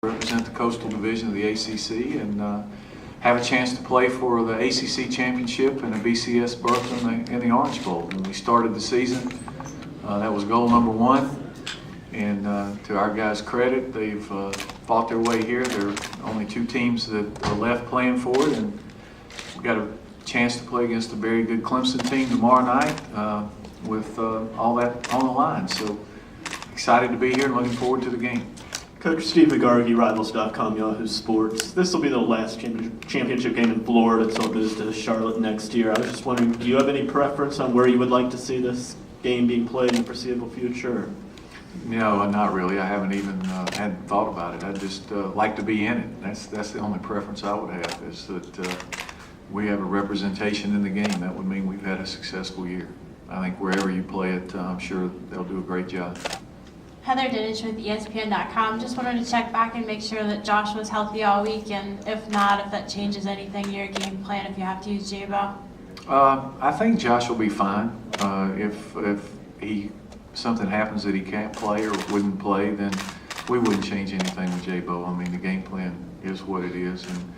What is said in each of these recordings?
Represent the Coastal Division of the ACC and have a chance to play for the ACC Championship and a BCS berth in the Orange Bowl. When we started the season, that was goal number one. And to our guys' credit, they've fought their way here. There are only two teams that are left playing for it, and we've got a chance to play against a very good Clemson team tomorrow night with all that on the line. So excited to be here and looking forward to the game. Coach Steve McGarvey, Rivals.com, Yahoo Sports. This will be the last championship game in Florida until it moves to Charlotte next year. I was just wondering, do you have any preference on where you would like to see this game being played in the foreseeable future? No, not really. I haven't even hadn't thought about it. I just like to be in it. That's the only preference I would have, is that we have a representation in the game. That would mean we've had a successful year. I think wherever you play it, I'm sure they'll do a great job. Heather Dinich with ESPN.com. Just wanted to check back and make sure that Josh was healthy all week, and if not, if that changes anything in your game plan if you have to use J-Bo. I think Josh will be fine. If something happens that he can't play or wouldn't play, then we wouldn't change anything with J-Bo. I mean, the game plan is what it is, and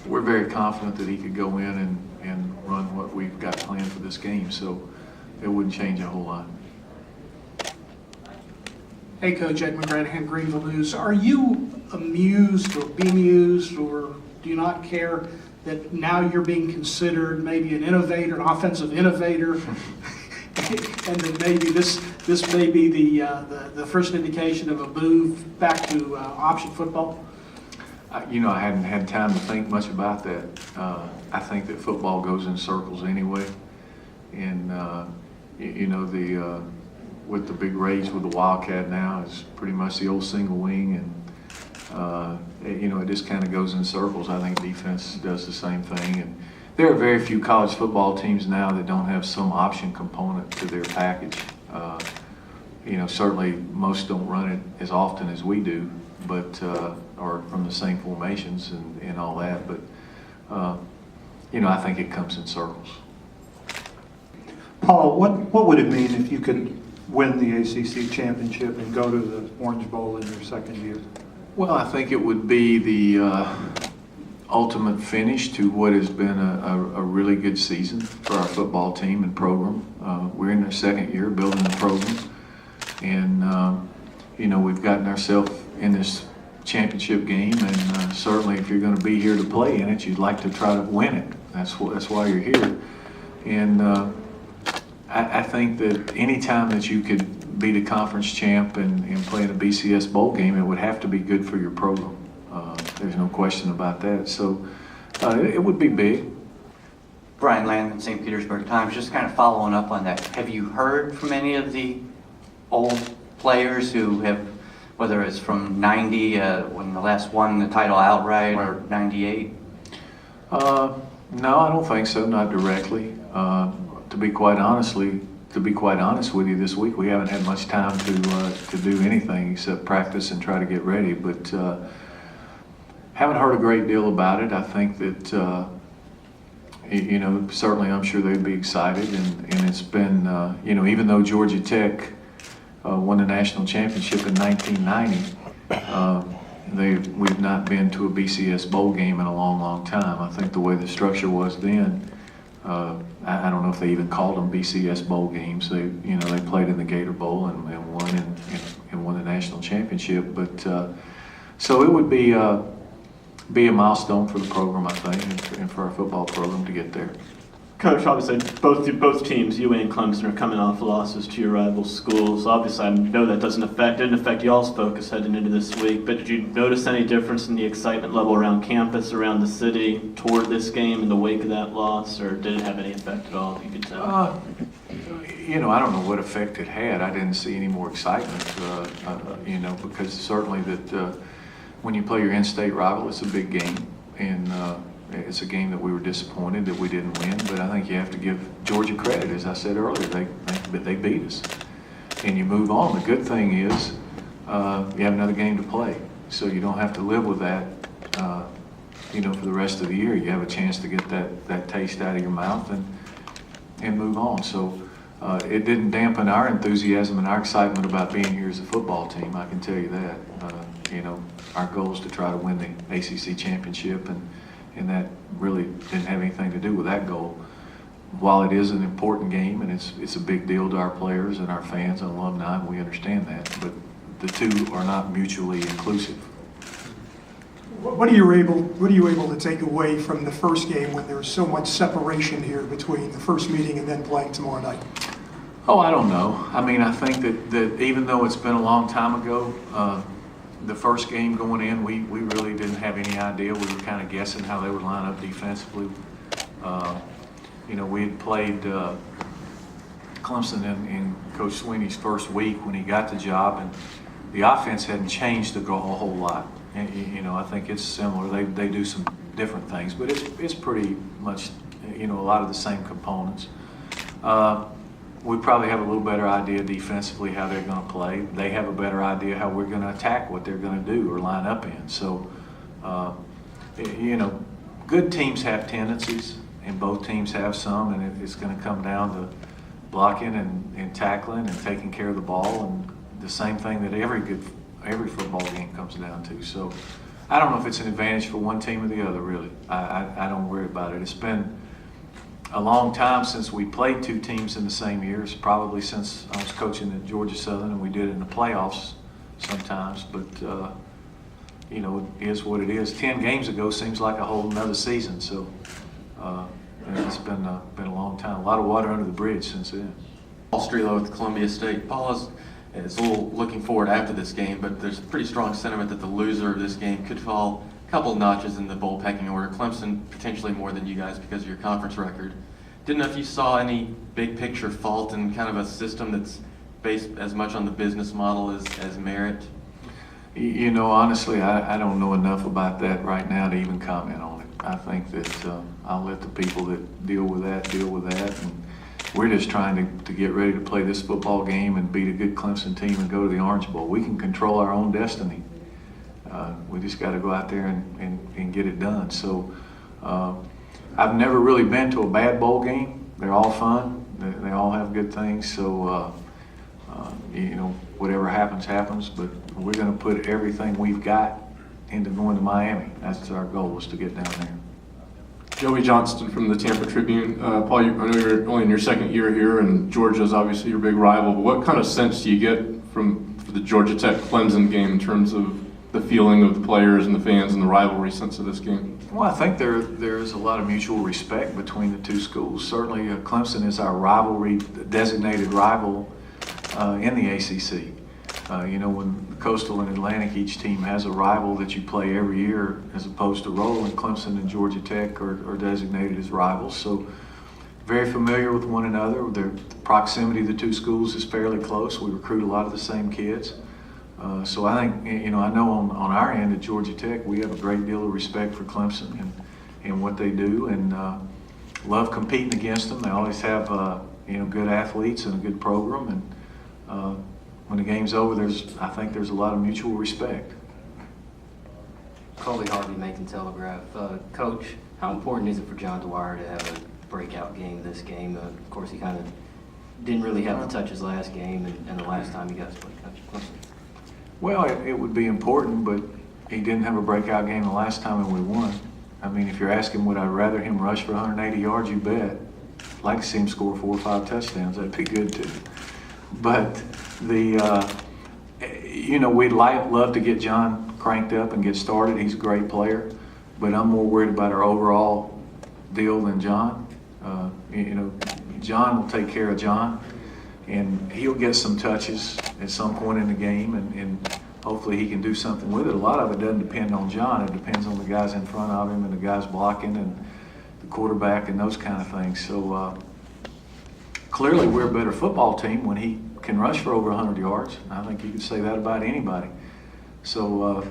we're very confident that he could go in and run what we've got planned for this game, so it wouldn't change a whole lot. Hey, Coach, Ed McGranahan, Greenville News. Are you amused or bemused, or do you not care that now you're being considered maybe an innovator, an offensive innovator, and that maybe this may be the first indication of a move back to option football? I hadn't had time to think much about that. I think that football goes in circles anyway, and with the big rage with the Wildcat now, is pretty much the old single wing, and it just kind of goes in circles. I think defense does the same thing, and there are very few college football teams now that don't have some option component to their package. Certainly most don't run it as often as we do, but or from the same formations and all that. But I think it comes in circles. Paul, what would it mean if you could win the ACC Championship and go to the Orange Bowl in your second year? Well, I think it would be the ultimate finish to what has been a really good season for our football team and program. We're in our second year building the program, and we've gotten ourselves in this championship game, and certainly if you're going to be here to play in it, you'd like to try to win it. That's why you're here. And I think that any time that you could beat a conference champ and play in a BCS bowl game, it would have to be good for your program. There's no question about that. So it would be big. Brian Landman, St. Petersburg Times, just kind of following up on that. Have you heard from any of the old players who have, whether it's from 90, when the last won the title outright, or 98? No, I don't think so, not directly. To be quite honest with you, this week we haven't had much time to do anything except practice and try to get ready. But haven't heard a great deal about it. I think that certainly I'm sure they'd be excited, and it's been even though Georgia Tech won the national championship in 1990, we've not been to a BCS bowl game in a long time. I think the way the structure was then. I don't know if they even called them BCS bowl games. They played in the Gator Bowl and won and won the national championship. But so it would be a milestone for the program, I think, and for our football program to get there. Coach, obviously both teams, UA and Clemson, are coming off losses to your rival schools. Obviously, I know that didn't affect y'all's focus heading into this week, but did you notice any difference in the excitement level around campus, around the city, toward this game in the wake of that loss, or did it have any effect at all, if you could tell? I don't know what effect it had. I didn't see any more excitement, because certainly that when you play your in-state rival, it's a big game, and it's a game that we were disappointed that we didn't win, but I think you have to give Georgia credit. As I said earlier, they beat us, and you move on. The good thing is you have another game to play, so you don't have to live with that for the rest of the year. You have a chance to get that taste out of your mouth and move on. So it didn't dampen our enthusiasm and our excitement about being here as a football team, I can tell you that. our goal is to try to win the ACC Championship, and that really didn't have anything to do with that goal. While it is an important game and it's a big deal to our players and our fans and alumni, we understand that, but the two are not mutually inclusive. What are you able to take away from the first game when there's so much separation here between the first meeting and then playing tomorrow night? Oh, I don't know. I mean, I think that even though it's been a long time ago, the first game going in, we really didn't have any idea. We were kind of guessing how they would line up defensively. You know, we had played Clemson in Coach Sweeney's first week when he got the job, and the offense hadn't changed a whole lot. And, you know, I think it's similar. They do some different things, but it's pretty much, you know, a lot of the same components. We probably have a little better idea defensively how they're going to play. They have a better idea how we're going to attack what they're going to do or line up in. So, you know, good teams have tendencies, and both teams have some, and it's going to come down to blocking and tackling and taking care of the ball, and the same thing that every football game comes down to. So I don't know if it's an advantage for one team or the other, really. I don't worry about it. It's been a long time since we played two teams in the same year. It's probably since I was coaching at Georgia Southern, and we did it in the playoffs sometimes, but you know, it is what it is. 10 games ago seems like a whole another season, so it's been a long time. A lot of water under the bridge since then. Paul Strelo with Columbia State. Paul is a little looking forward after this game, but there's a pretty strong sentiment that the loser of this game could fall a couple notches in the bowl pecking order. Clemson potentially more than you guys because of your conference record. Didn't know if you saw any big picture fault in kind of a system that's based as much on the business model as merit. You know, honestly, I don't know enough about that right now to even comment on it. I think that I'll let the people that deal with that, and we're just trying to get ready to play this football game and beat a good Clemson team and go to the Orange Bowl. We can control our own destiny. We just got to go out there and get it done. So I've never really been to a bad bowl game. They're all fun. They all have good things. So, you know, whatever happens, happens. But we're going to put everything we've got into going to Miami. That's our goal, is to get down there. Joey Johnston from the Tampa Tribune. Paul, I know you're only in your second year here, and Georgia's obviously your big rival, but what kind of sense do you get from the Georgia Tech-Clemson game in terms of the feeling of the players and the fans and the rivalry sense of this game? Well, I think there is a lot of mutual respect between the two schools. Certainly, Clemson is our rivalry, designated rival in the ACC. You know, when Coastal and Atlantic, each team has a rival that you play every year, as opposed to rolling. Clemson and Georgia Tech are designated as rivals. So very familiar with one another. The proximity of the two schools is fairly close. We recruit a lot of the same kids. So I think, you know, I know on our end at Georgia Tech, we have a great deal of respect for Clemson and what they do, and love competing against them. They always have, you know, good athletes and a good program, and when the game's over, I think there's a lot of mutual respect. Coley Harvey, Macon Telegraph. Coach, how important is it for John Dwyer to have a breakout game this game? Of course, he kind of didn't really have the touches last game, and the last time you guys played Clemson. Well, it would be important, but he didn't have a breakout game the last time and we won. I mean, if you're asking would I rather him rush for 180 yards, you bet. I'd like to see him score 4 or 5 touchdowns. That'd be good too. But you know, we'd love to get John cranked up and get started. He's a great player, but I'm more worried about our overall deal than John. You know, John will take care of John, and he'll get some touches at some point in the game, and hopefully he can do something with it. A lot of it doesn't depend on John. It depends on the guys in front of him and the guys blocking and the quarterback and those kind of things. So clearly we're a better football team when he can rush for over 100 yards. I think you could say that about anybody. So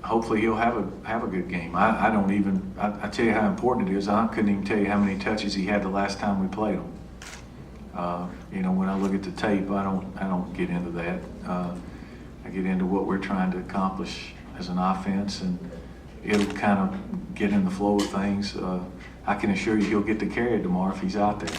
hopefully he'll have a good game. I tell you how important it is. I couldn't even tell you how many touches he had the last time we played him. You know, when I look at the tape, I don't get into that. I get into what we're trying to accomplish as an offense, and it'll kind of get in the flow of things. I can assure you he'll get to carry it tomorrow if he's out there.